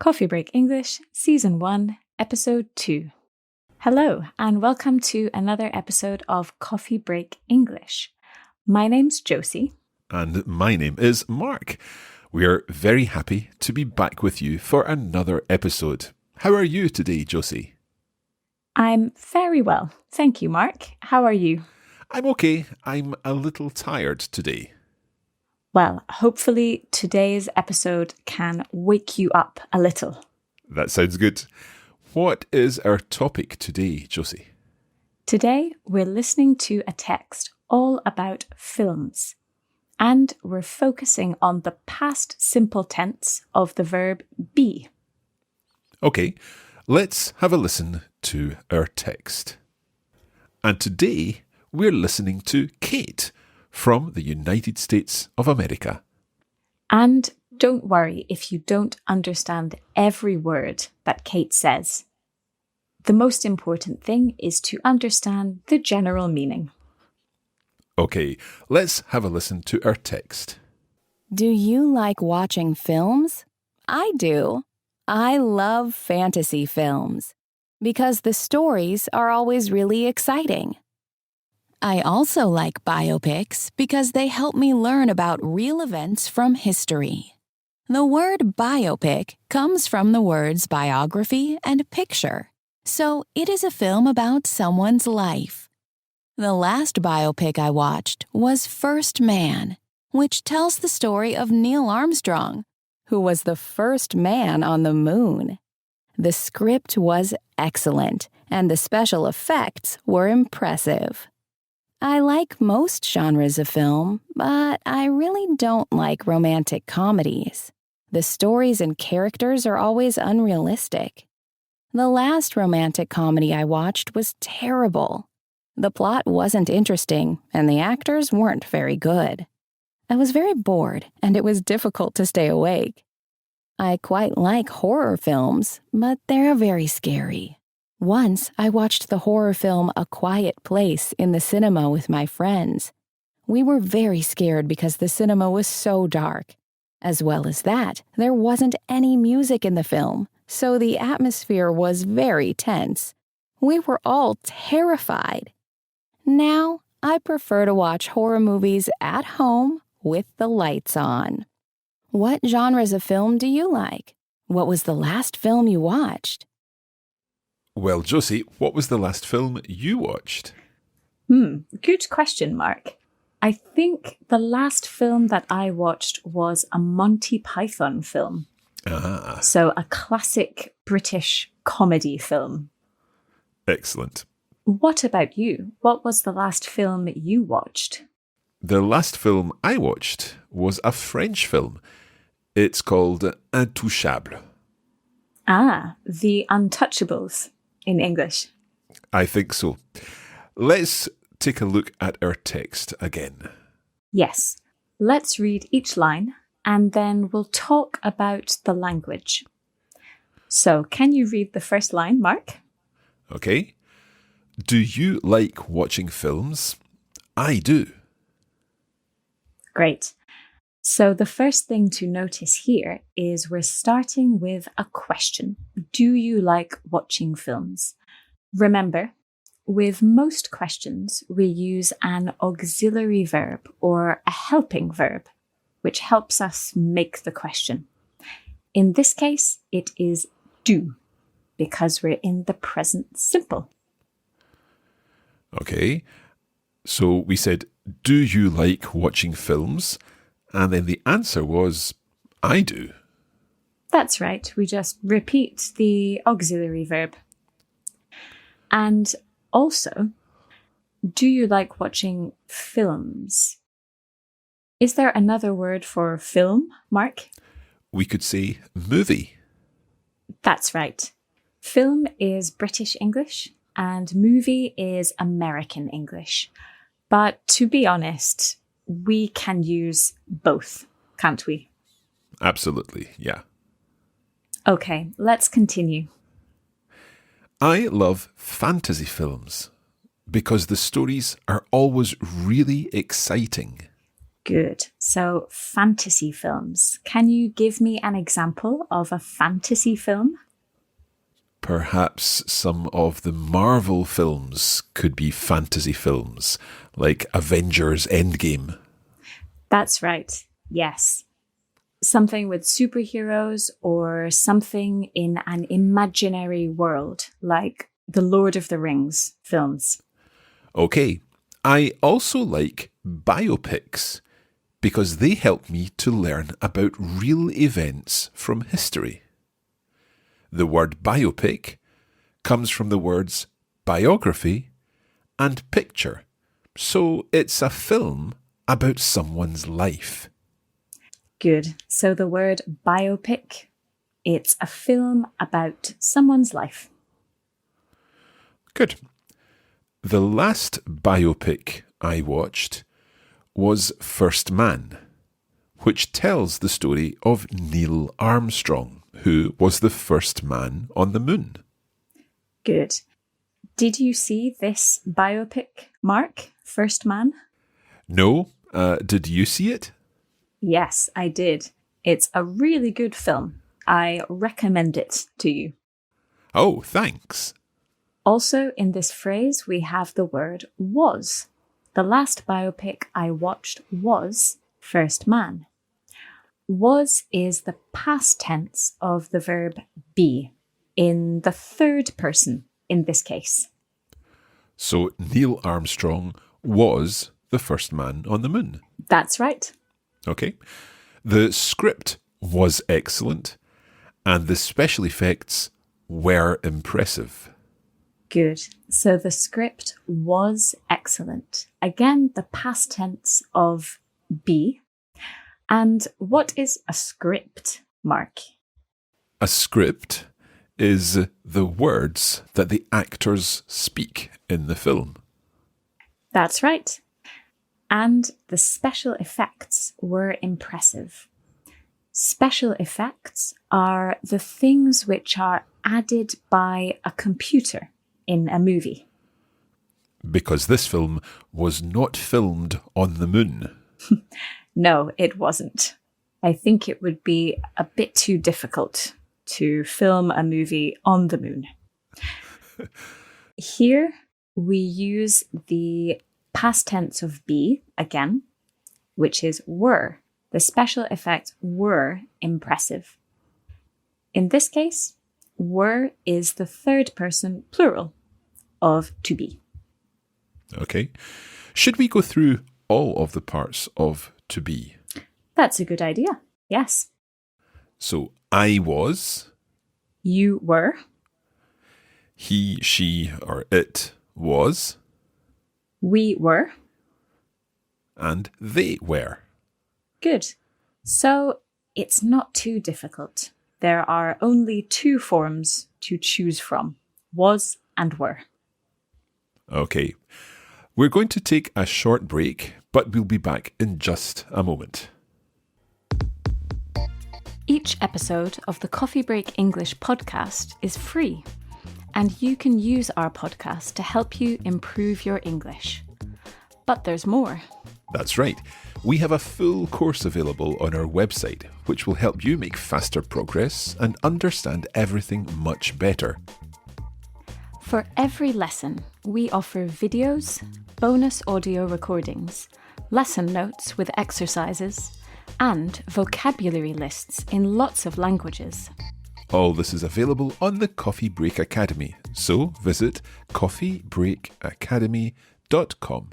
Coffee Break English, Season 1, Episode 2. Hello, and welcome to another episode of Coffee Break English. My name's Josie. And my name is Mark. We are very happy to be back with you for another episode. How are you today, Josie? I'm very well. Thank you, Mark. How are you? I'm okay. I'm a little tired today. Well, hopefully today's episode can wake you up a little. That sounds good. What is our topic today, Josie? Today, we're listening to a text all about films. And we're focusing on the past simple tense of the verb be. Okay, let's have a listen to our text. And today, we're listening to Kate from the United States of America. And don't worry if you don't understand every word that Kate says. The most important thing is to understand the general meaning. Okay, let's have a listen to our text. Do you like watching films? I do. I love fantasy films because the stories are always really exciting. I also like biopics because they help me learn about real events from history. The word biopic comes from the words biography and picture, so it is a film about someone's life. The last biopic I watched was First Man, which tells the story of Neil Armstrong, who was the first man on the moon. The script was excellent, and the special effects were impressive. I like most genres of film, but I really don't like romantic comedies. The stories and characters are always unrealistic. The last romantic comedy I watched was terrible. The plot wasn't interesting, and the actors weren't very good. I was very bored, and it was difficult to stay awake. I quite like horror films, but they're very scary. Once, I watched the horror film A Quiet Place in the cinema with my friends. We were very scared because the cinema was so dark. As well as that, there wasn't any music in the film, so the atmosphere was very tense. We were all terrified. Now, I prefer to watch horror movies at home with the lights on. What genres of film do you like? What was the last film you watched? Well, Josie, what was the last film you watched? Good question, Mark. I think the last film that I watched was a Monty Python film. Ah. So a classic British comedy film. Excellent. What about you? What was the last film you watched? The last film I watched was a French film. It's called Intouchable. Ah, The Untouchables in English. I think so. Let's take a look at our text again. Yes. Let's read each line and then we'll talk about the language. So, can you read the first line, Mark? Okay. Do you like watching films? I do. Great. So the first thing to notice here is we're starting with a question. Do you like watching films? Remember, with most questions, we use an auxiliary verb or a helping verb, which helps us make the question. In this case, it is do, because we're in the present simple. Okay. So we said, do you like watching films? And then the answer was, I do. That's right. We just repeat the auxiliary verb. And also, do you like watching films? Is there another word for film, Mark? We could say movie. That's right. Film is British English and movie is American English. But to be honest, we can use both, can't we? Absolutely, yeah. Okay, let's continue. I love fantasy films because the stories are always really exciting. Good. So, fantasy films. Can you give me an example of a fantasy film? Perhaps some of the Marvel films could be fantasy films, like Avengers Endgame. That's right. Yes. Something with superheroes or something in an imaginary world, like the Lord of the Rings films. Okay. I also like biopics because they help me to learn about real events from history. The word biopic comes from the words biography and picture, so it's a film about someone's life. Good. So the word biopic, it's a film about someone's life. Good. The last biopic I watched was First Man, which tells the story of Neil Armstrong, who was the first man on the moon. Good. Did you see this biopic, Mark, First Man? No, did you see it? Yes, I did. It's a really good film. I recommend it to you. Oh, thanks. Also, in this phrase, we have the word was. The last biopic I watched was First Man. Was is the past tense of the verb be, in the third person in this case. So Neil Armstrong was the first man on the moon. That's right. Okay. The script was excellent and the special effects were impressive. Good. So the script was excellent. Again, the past tense of be. And what is a script, Mark? A script is the words that the actors speak in the film. That's right. And the special effects were impressive. Special effects are the things which are added by a computer in a movie. Because this film was not filmed on the moon. No, it wasn't. I think it would be a bit too difficult to film a movie on the moon. Here we use the past tense of be again, which is were. The special effects were impressive. In this case, were is the third person plural of to be. Okay. Should we go through all of the parts of to be? That's a good idea. Yes. So I was. You were. He, she, or it was. We were. And they were. Good. So it's not too difficult. There are only two forms to choose from, was and were. Okay. We're going to take a short break, but we'll be back in just a moment. Each episode of the Coffee Break English podcast is free, and you can use our podcast to help you improve your English. But there's more. That's right. We have a full course available on our website, which will help you make faster progress and understand everything much better. For every lesson, we offer videos, bonus audio recordings, lesson notes with exercises, and vocabulary lists in lots of languages. All this is available on the Coffee Break Academy, so visit coffeebreakacademy.com.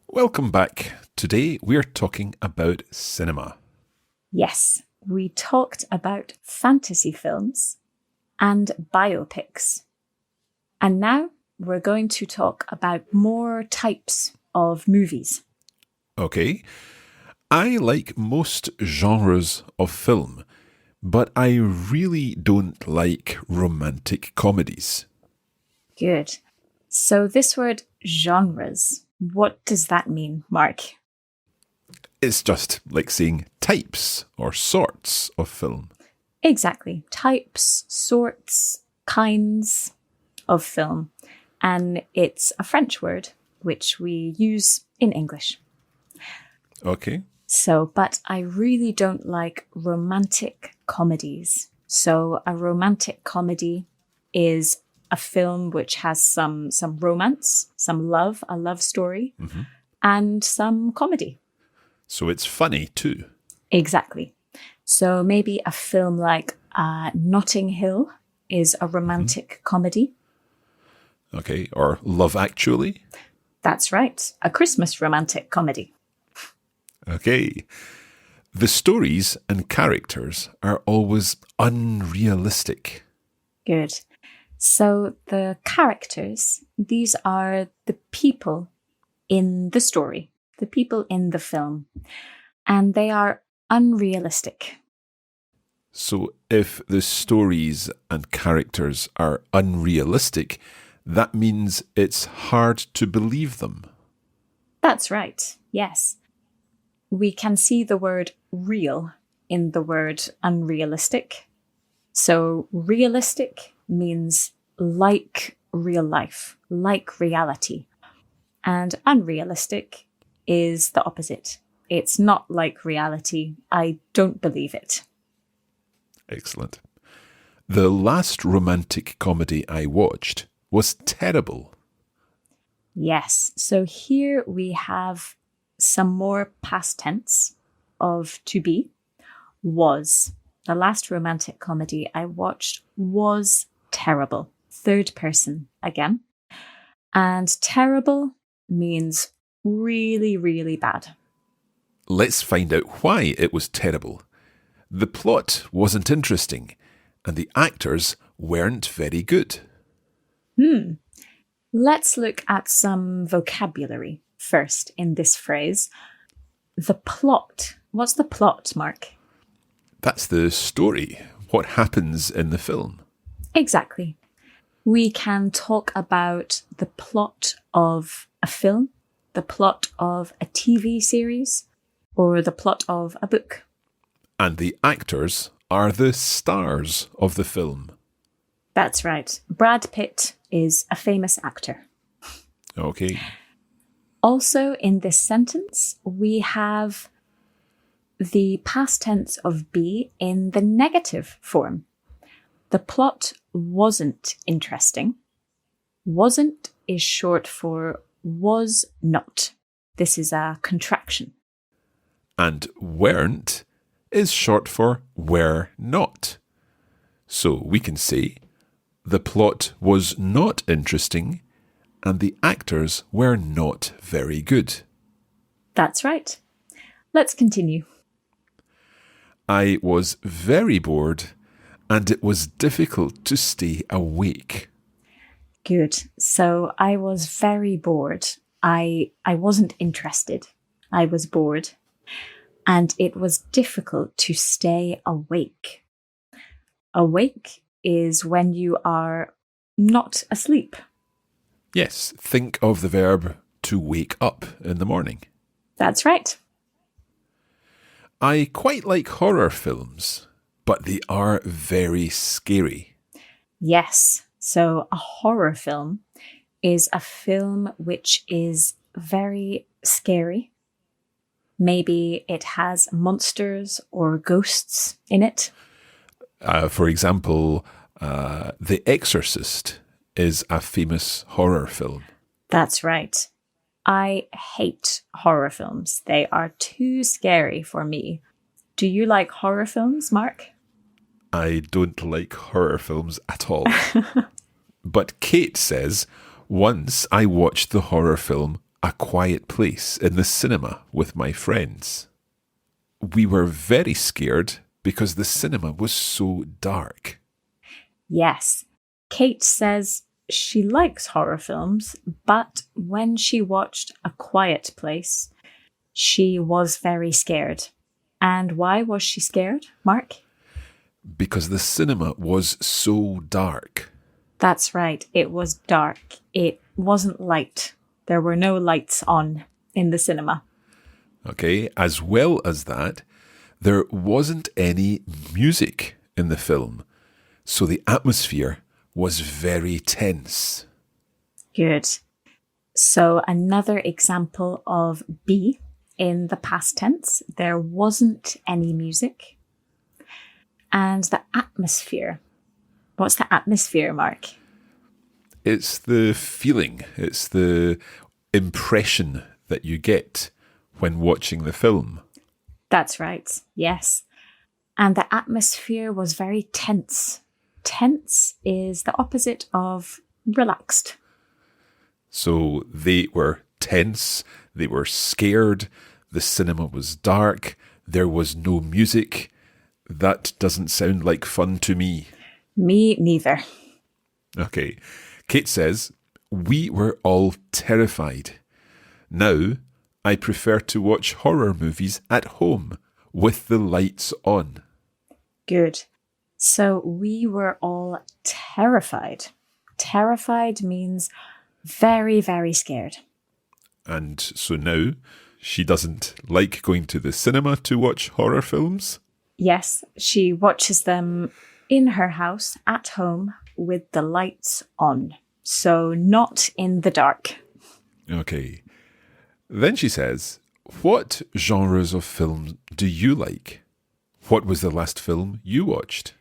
Welcome back. Today we're talking about cinema. Yes, we talked about fantasy films and biopics. And now we're going to talk about more types of movies. Okay. I like most genres of film, but I really don't like romantic comedies. Good. So this word genres, what does that mean, Mark? It's just like saying types or sorts of film. Exactly. Types, sorts, kinds of film. And it's a French word which we use in English. Okay. So, but I really don't like romantic comedies. So a romantic comedy is a film which has some romance, some love, a love story, and some comedy. So it's funny too. Exactly. So maybe a film like Notting Hill is a romantic comedy. Okay. Or Love Actually. That's right. A Christmas romantic comedy. Okay. The stories and characters are always unrealistic. Good. So the characters, these are the people in the story, the people in the film, and they are unrealistic. So if the stories and characters are unrealistic, that means it's hard to believe them. That's right, yes. We can see the word real in the word unrealistic. So realistic means like real life, like reality. And unrealistic is the opposite. It's not like reality. I don't believe it. Excellent. The last romantic comedy I watched was terrible. Yes. So here we have some more past tense of to be. Was. The last romantic comedy I watched was terrible. Third person again. And terrible means really, really bad. Let's find out why it was terrible. The plot wasn't interesting, and the actors weren't very good. Let's look at some vocabulary first in this phrase. The plot. What's the plot, Mark? That's the story, what happens in the film. Exactly. We can talk about the plot of a film, the plot of a TV series, or the plot of a book. And the actors are the stars of the film. That's right. Brad Pitt is a famous actor. Okay. Also, in this sentence, we have the past tense of be in the negative form. The plot wasn't interesting. Wasn't is short for was not. This is a contraction. And weren't is short for were not. So we can say, the plot was not interesting and the actors were not very good. That's right. Let's continue. I was very bored and it was difficult to stay awake. Good. So I was very bored. I wasn't interested. I was bored. And it was difficult to stay awake. Awake is when you are not asleep. Yes, think of the verb to wake up in the morning. That's right. I quite like horror films, but they are very scary. Yes. So a horror film is a film which is very scary. Maybe it has monsters or ghosts in it. For example, The Exorcist is a famous horror film. That's right. I hate horror films. They are too scary for me. Do you like horror films, Mark? I don't like horror films at all. But Kate says, once I watched the horror film A Quiet Place in the cinema with my friends. We were very scared because the cinema was so dark. Yes. Kate says she likes horror films, but when she watched A Quiet Place, she was very scared. And why was she scared, Mark? Because the cinema was so dark. That's right. It was dark. It wasn't light. There were no lights on in the cinema. Okay, as well as that, there wasn't any music in the film, so the atmosphere was very tense. Good. So another example of be in the past tense. There wasn't any music. And the atmosphere. What's the atmosphere, Mark? It's the feeling, it's the impression that you get when watching the film. That's right, yes. And the atmosphere was very tense. Tense is the opposite of relaxed. So they were tense, they were scared, the cinema was dark, there was no music. That doesn't sound like fun to me. Me neither. Okay, Kate says, we were all terrified. Now, I prefer to watch horror movies at home with the lights on. Good. So we were all terrified. Terrified means very, very scared. And so now, she doesn't like going to the cinema to watch horror films? Yes, she watches them in her house at home with the lights on. So not in the dark. Okay. Then she says, what genres of films do you like? What was the last film you watched?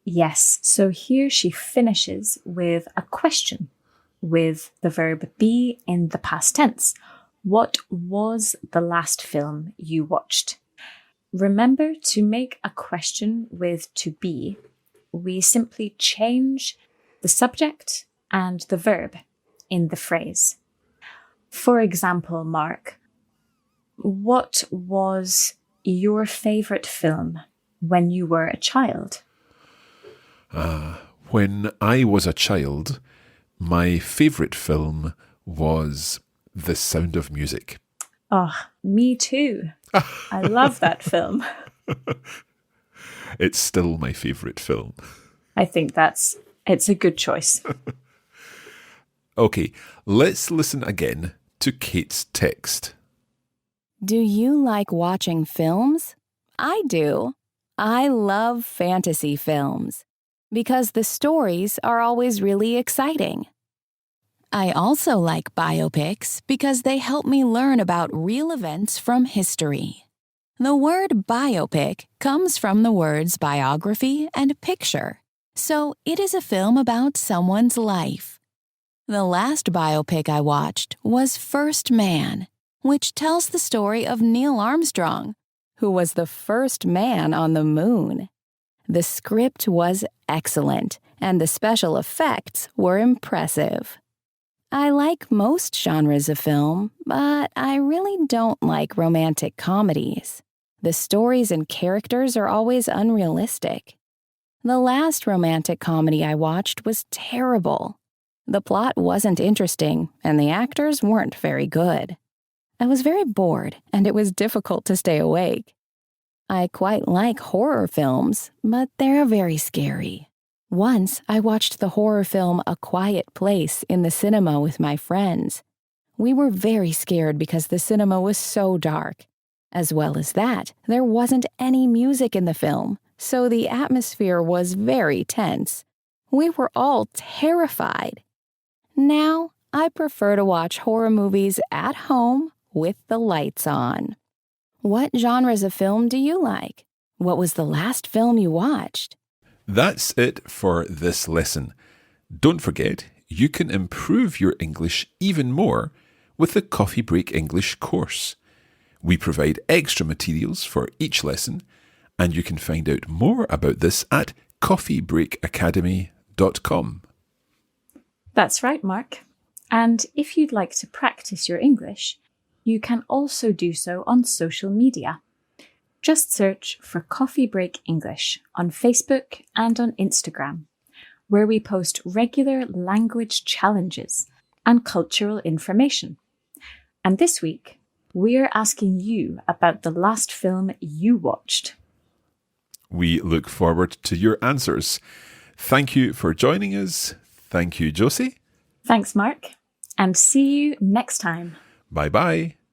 Yes, so here she finishes with a question with the verb be in the past tense. What was the last film you watched? Remember, to make a question with to be, we simply change the subject and the verb in the phrase. For example, Mark, what was your favourite film when you were a child? When I was a child, my favourite film was The Sound of Music. Oh, me too. I love that film. It's still my favourite film. I think it's a good choice. Okay, let's listen again to Kate's text. Do you like watching films? I do. I love fantasy films because the stories are always really exciting. I also like biopics because they help me learn about real events from history. The word biopic comes from the words biography and picture, so it is a film about someone's life. The last biopic I watched was First Man, which tells the story of Neil Armstrong, who was the first man on the moon. The script was excellent, and the special effects were impressive. I like most genres of film, but I really don't like romantic comedies. The stories and characters are always unrealistic. The last romantic comedy I watched was terrible. The plot wasn't interesting, and the actors weren't very good. I was very bored, and it was difficult to stay awake. I quite like horror films, but they're very scary. Once, I watched the horror film A Quiet Place in the cinema with my friends. We were very scared because the cinema was so dark. As well as that, there wasn't any music in the film, so the atmosphere was very tense. We were all terrified. Now, I prefer to watch horror movies at home with the lights on. What genres of film do you like? What was the last film you watched? That's it for this lesson. Don't forget, you can improve your English even more with the Coffee Break English course. We provide extra materials for each lesson, and you can find out more about this at coffeebreakacademy.com. That's right, Mark. And if you'd like to practice your English, you can also do so on social media. Just search for Coffee Break English on Facebook and on Instagram, where we post regular language challenges and cultural information. And this week, we're asking you about the last film you watched. We look forward to your answers. Thank you for joining us. Thank you, Josie. Thanks, Mark. And see you next time. Bye-bye.